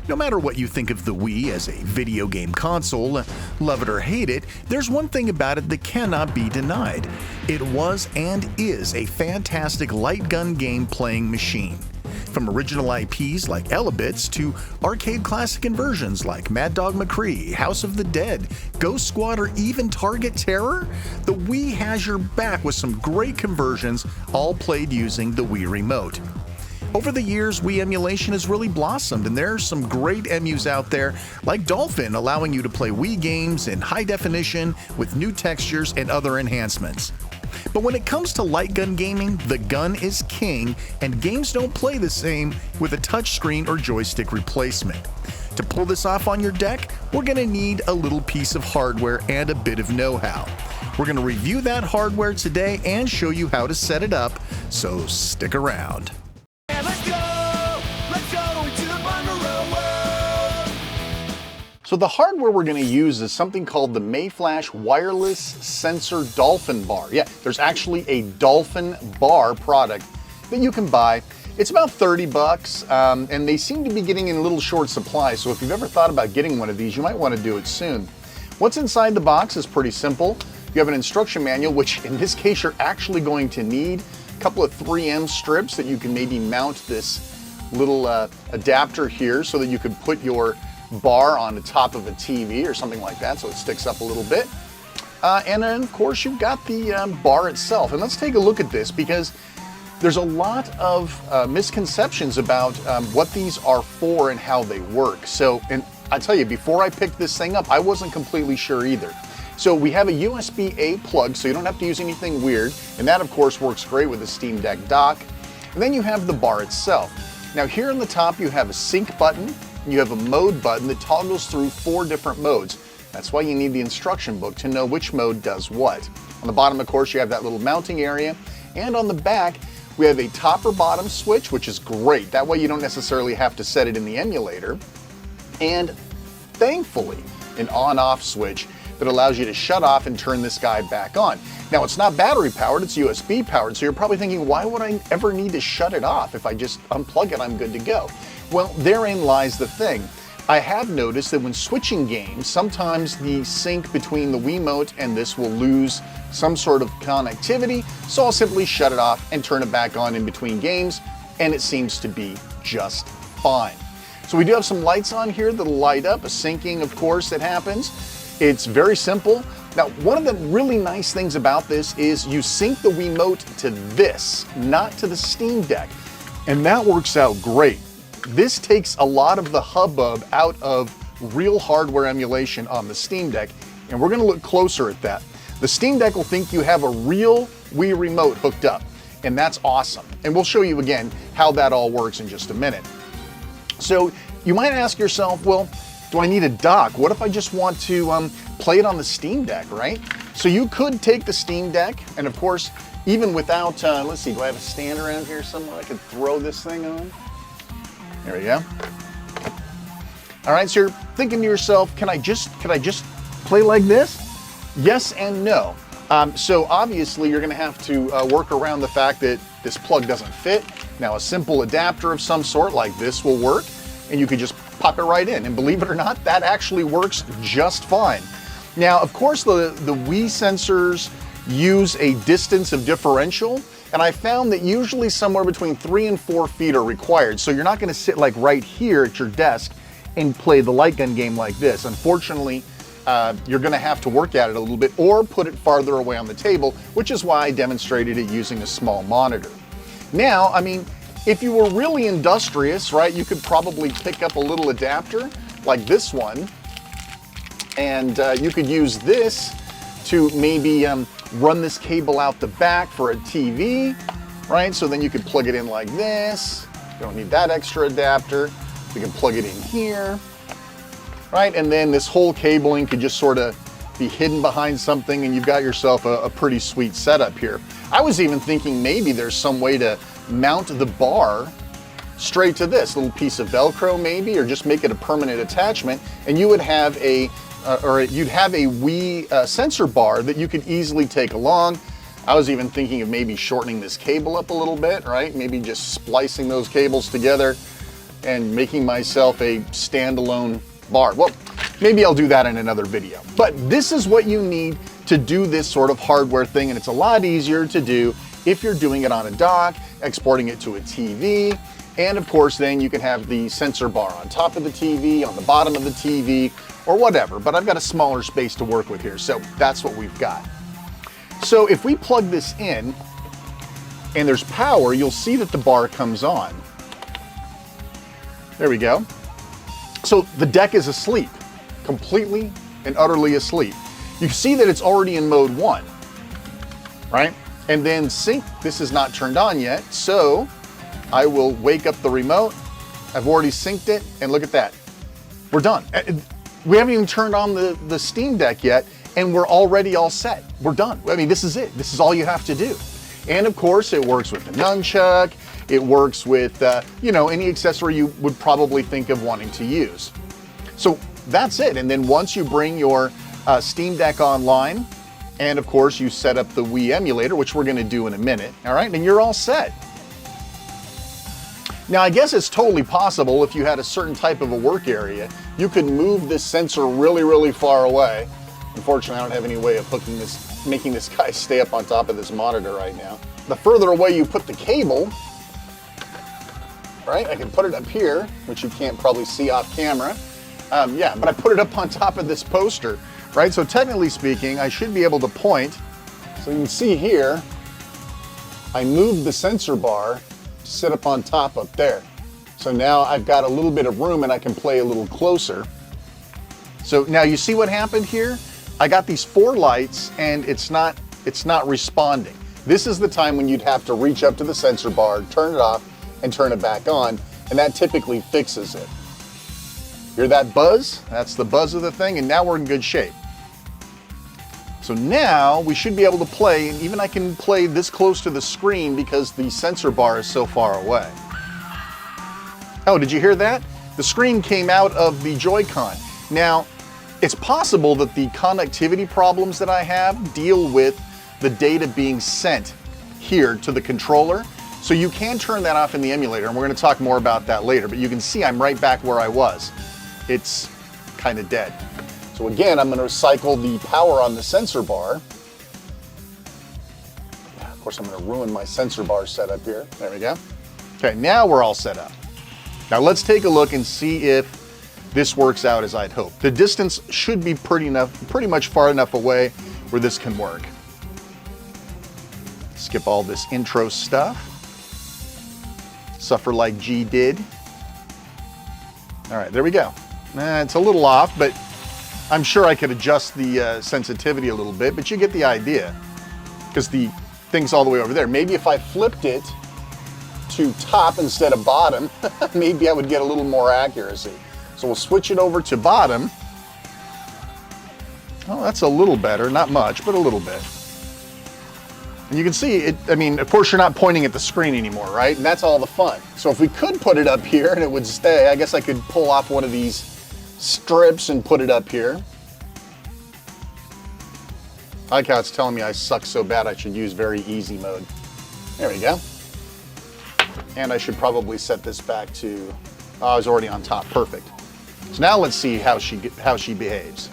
No matter what you think of the Wii as a video game console, love it or hate it, there's one thing about it that cannot be denied. It was and is a fantastic light gun game playing machine. From original IPs like Elebits to arcade classic conversions like Mad Dog McCree, House of the Dead, Ghost Squad, or even Target Terror, the Wii has your back with some great conversions, all played using the Wii Remote. Over the years, Wii emulation has really blossomed, and there are some great emus out there like Dolphin, allowing you to play Wii games in high definition with new textures and other enhancements. But when it comes to light gun gaming, the gun is king, and games don't play the same with a touchscreen or joystick replacement. To pull this off on your deck, we're going to need a little piece of hardware and a bit of know-how. We're going to review that hardware today and show you how to set it up, so stick around. So the hardware we're going to use is something called the Mayflash Wireless Sensor Dolphin Bar. Yeah, there's actually a Dolphin Bar product that you can buy. It's about 30 bucks, and they seem to be getting in a little short supply, so if you've ever thought about getting one of these, you might want to do it soon. What's inside the box is pretty simple. You have an instruction manual, which in this case you're actually going to need a couple of 3M strips that you can maybe mount this little adapter here so that you could put your bar on the top of a TV or something like that so it sticks up a little bit. And then of course you've got the bar itself. And let's take a look at this because there's a lot of misconceptions about what these are for and how they work. So, and I tell you, before I picked this thing up, I wasn't completely sure either. So we have a USB-A plug, so you don't have to use anything weird. And that of course works great with the Steam Deck dock. And then you have the bar itself. Now here on the top you have a sync button. You have a mode button that toggles through 4 different modes. That's why you need the instruction book to know which mode does what. On the bottom, of course, you have that little mounting area. And on the back, we have a top or bottom switch, which is great. That way you don't necessarily have to set it in the emulator. And thankfully, an on-off switch that allows you to shut off and turn this guy back on. Now, it's not battery powered, it's USB powered, so you're probably thinking, why would I ever need to shut it off? If I just unplug it, I'm good to go. Well, therein lies the thing. I have noticed that when switching games, sometimes the sync between the Wiimote and this will lose some sort of connectivity, so I'll simply shut it off and turn it back on in between games, and it seems to be just fine. So we do have some lights on here that'll light up, a syncing, of course, that happens. It's very simple. Now, one of the really nice things about this is you sync the Wiimote to this, not to the Steam Deck, and that works out great. This takes a lot of the hubbub out of real hardware emulation on the Steam Deck, and we're going to look closer at that. The Steam Deck will think you have a real Wii Remote hooked up, and that's awesome. And we'll show you again how that all works in just a minute. So you might ask yourself, well, do I need a dock? What if I just want to play it on the Steam Deck, right? So you could take the Steam Deck, and of course, even without, let's see, do I have a stand around here somewhere I could throw this thing on? There we go. All right, so you're thinking to yourself, can I just play like this? Yes and no. So obviously you're gonna have to work around the fact that this plug doesn't fit. Now a simple adapter of some sort like this will work, and you could just pop it right in. And believe it or not, that actually works just fine. Now, of course, the Wii sensors use a distance of differential, and I found that usually somewhere between 3 and 4 feet are required. So you're not gonna sit like right here at your desk and play the light gun game like this. Unfortunately, you're gonna have to work at it a little bit or put it farther away on the table, which is why I demonstrated it using a small monitor. Now, I mean, if you were really industrious, right, you could probably pick up a little adapter like this one, and you could use this to maybe run this cable out the back for a TV, right? So then you could plug it in like this. You don't need that extra adapter. You can plug it in here, right? And then this whole cabling could just sort of be hidden behind something, and you've got yourself a pretty sweet setup here. I was even thinking maybe there's some way to mount the bar straight to this little piece of Velcro maybe, or just make it a permanent attachment, and you would have a you'd have a Wii sensor bar that you could easily take along. I was even thinking of maybe shortening this cable up a little bit, right? Maybe just splicing those cables together. and making myself a standalone bar. Well, maybe I'll do that in another video. But this is what you need to do this sort of hardware thing, and it's a lot easier to do if you're doing it on a dock, exporting it to a TV, and of course then you can have the sensor bar on top of the TV, on the bottom of the TV, or whatever. But I've got a smaller space to work with here, so that's what we've got. So if we plug this in and there's power, you'll see that the bar comes on. There we go. So the deck is asleep, completely and utterly asleep. You see that it's already in mode 1, right? And then sync, this is not turned on yet, so I will wake up the remote. I've already synced it, and look at that. We're done. We haven't even turned on the Steam Deck yet, and we're already all set. We're done. I mean, this is it. This is all you have to do. And of course, it works with the nunchuck. It works with, you know, any accessory you would probably think of wanting to use. So that's it. And then once you bring your Steam Deck online, and of course you set up the Wii emulator, which we're gonna do in a minute, all right, and you're all set. Now, I guess it's totally possible if you had a certain type of a work area, you could move this sensor really, really far away. Unfortunately, I don't have any way of hooking this, making this guy stay up on top of this monitor right now. The further away you put the cable, right, I can put it up here, which you can't probably see off camera. Yeah, but I put it up on top of this poster, right? So technically speaking, I should be able to point. So you can see here, I moved the sensor bar to sit up on top up there. So now I've got a little bit of room and I can play a little closer. So now you see what happened here? I got these 4 lights and it's not responding. This is the time when you'd have to reach up to the sensor bar, turn it off, and turn it back on, and that typically fixes it. Hear that buzz? That's the buzz of the thing, and now we're in good shape. So now we should be able to play, and even I can play this close to the screen because the sensor bar is so far away. Oh, did you hear that? The screen came out of the Joy-Con. Now, it's possible that the connectivity problems that I have deal with the data being sent here to the controller. So you can turn that off in the emulator, and we're going to talk more about that later, but you can see I'm right back where I was. It's kind of dead. So again, I'm going to cycle the power on the sensor bar. Of course, I'm going to ruin my sensor bar setup here. There we go. Okay, now we're all set up. Now let's take a look and see if this works out as I'd hoped. The distance should be pretty much far enough away where this can work. Skip all this intro stuff. Suffer like G did. All right, there we go. It's a little off, but I'm sure I could adjust the sensitivity a little bit, but you get the idea, because the thing's all the way over there. Maybe if I flipped it to top instead of bottom, maybe I would get a little more accuracy. So we'll switch it over to bottom. Oh, that's a little better, not much, but a little bit. And you can see it, I mean, of course you're not pointing at the screen anymore, right? And that's all the fun. So if we could put it up here and it would stay, I guess I could pull off one of these strips and put it up here. I like how it's telling me I suck so bad I should use very easy mode. There we go. And I should probably set this back to, oh, I was already on top, perfect. So now let's see how she behaves.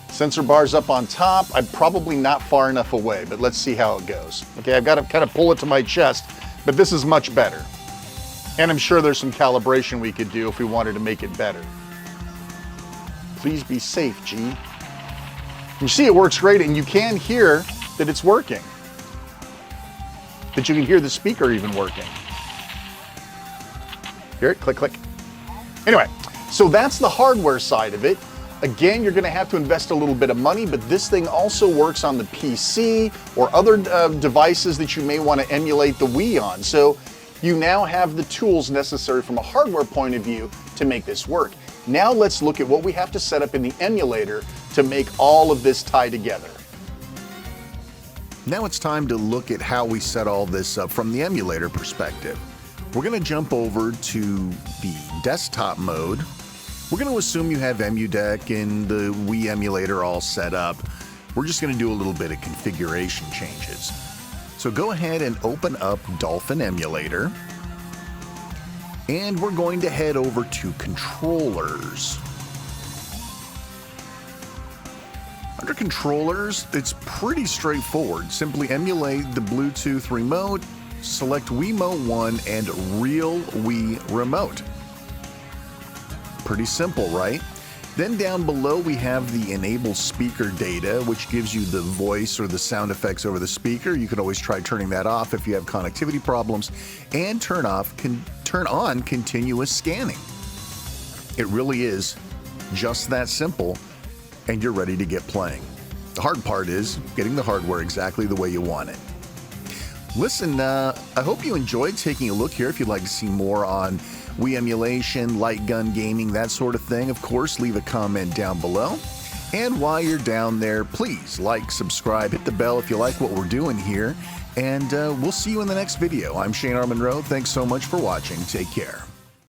Sensor bar's up on top. I'm probably not far enough away, but let's see how it goes. Okay, I've got to kind of pull it to my chest, but this is much better. And I'm sure there's some calibration we could do if we wanted to make it better. Please be safe, G. You see it works great, and you can hear that it's working. That you can hear the speaker even working. Hear it? Click, click. Anyway, so that's the hardware side of it. Again, you're going to have to invest a little bit of money, but this thing also works on the PC or other devices that you may want to emulate the Wii on. So you now have the tools necessary from a hardware point of view to make this work. Now let's look at what we have to set up in the emulator to make all of this tie together. Now it's time to look at how we set all this up from the emulator perspective. We're going to jump over to the desktop mode. We're going to assume you have EmuDeck and the Wii emulator all set up. We're just going to do a little bit of configuration changes. So go ahead and open up Dolphin Emulator. And we're going to head over to controllers. Under controllers, it's pretty straightforward. Simply emulate the Bluetooth remote, select Wiimote 1 and Real Wii Remote. Pretty simple, right? Then down below we have the enable speaker data, which gives you the voice or the sound effects over the speaker. You can always try turning that off if you have connectivity problems, and turn on continuous scanning. It really is just that simple, and you're ready to get playing. The hard part is getting the hardware exactly the way you want it. Listen, I hope you enjoyed taking a look here. If you'd like to see more on Wii emulation, light gun gaming, that sort of thing, of course, leave a comment down below. And while you're down there, please like, subscribe, hit the bell if you like what we're doing here, and we'll see you in the next video. I'm Shane R. Monroe. Thanks so much for watching. Take care.